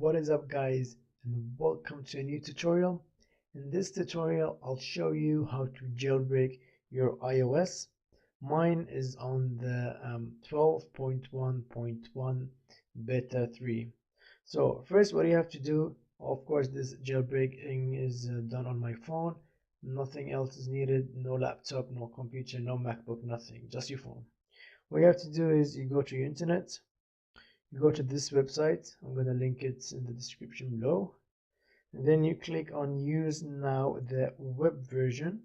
What is up, guys, and welcome to a new tutorial. In this tutorial I'll show you how to jailbreak your iOS. Mine is on the 12.1.1 beta 3. So first, what you have to do, of course this jailbreaking is done on my phone. Nothing else is needed. No laptop, no computer, no MacBook, nothing, just your phone. What you have to do is you go to your internet. You go to this website. I'm going to link it in the description below, and then you click on use now the web version.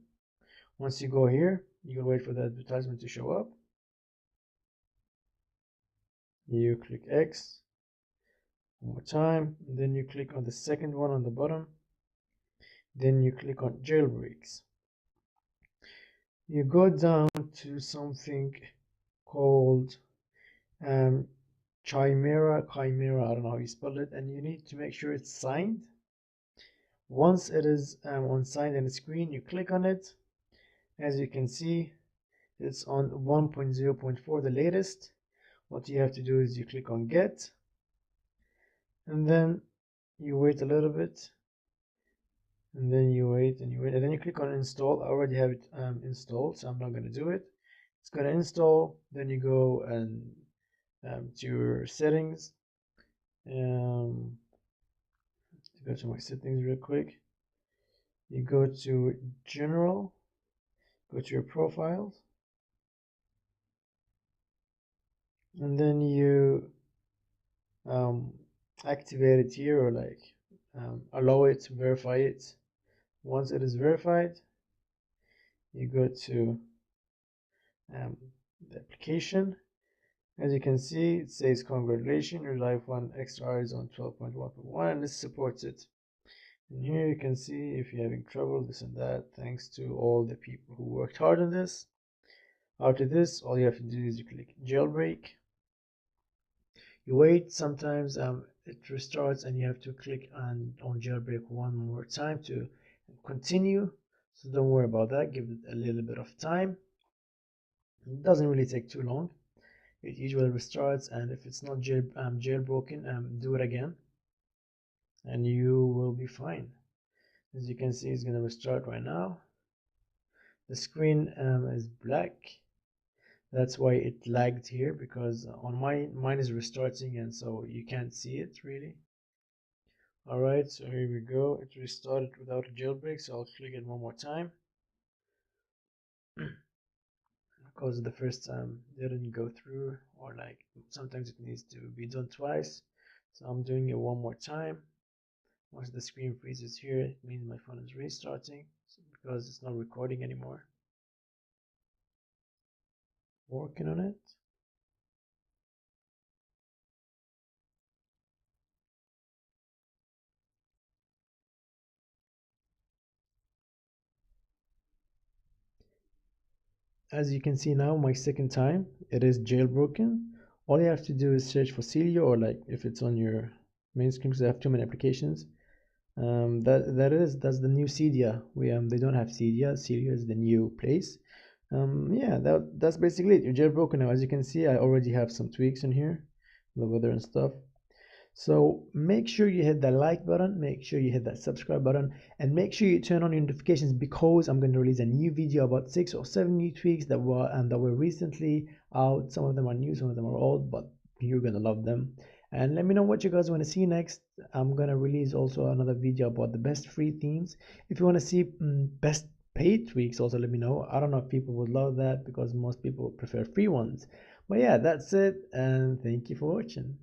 Once you go here, you will wait for the advertisement to show up. You click X one more time, and then you click on the second one on the bottom, then you click on jailbreaks. You go down to something called Chimera, I don't know how you spell it, and you need to make sure it's signed. Once it is on signed in the screen, you click on it. As you can see, it's on 1.0.4, the latest. What you have to do is you click on get, and then you wait a little bit, and then you wait and you wait, and then you click on install. I already have it installed, so I'm not going to do it. It's going to install. Then you go and to your settings. Go to my settings real quick. You go to general, go to your profiles, and then you activate it here, or like allow it, verify it. Once it is verified, you go to the application. As you can see, it says congratulations, your iPhone XR is on 12.1.1 and this supports it. And here you can see if you're having trouble, this and that, thanks to all the people who worked hard on this. After this, all you have to do is you click jailbreak. You wait, sometimes it restarts and you have to click on jailbreak one more time to continue. So don't worry about that, give it a little bit of time. It doesn't really take too long. It usually restarts, and if it's not jailbroken, do it again and you will be fine. As you can see, it's going to restart right now. The screen is black. That's why it lagged here, because on mine is restarting, and so you can't see it really. Alright, so here we go. It restarted without a jailbreak, so I'll click it one more time. Because the first time didn't go through, or like sometimes it needs to be done twice, so I'm doing it one more time. Once the screen freezes here, it means my phone is restarting, because it's not recording anymore. Working on it. As you can see now, my second time, it is jailbroken. All you have to do is search for Celia, or like if it's on your main screen, because I have too many applications. That's the new Cydia. They don't have Cydia. Cydia is the new place. Yeah, that's basically it. You're jailbroken now. As you can see, I already have some tweaks in here, the weather and stuff. So make sure you hit the like button, make sure you hit that subscribe button, and make sure you turn on your notifications, because I'm going to release a new video about 6 or 7 new tweaks that were recently out. Some of them are new, some of them are old, but you're going to love them. And let me know what you guys want to see next. I'm going to release also another video about the best free themes. If you want to see best paid tweaks, also let me know. I don't know if people would love that, because most people prefer free ones. But yeah, that's it, and thank you for watching.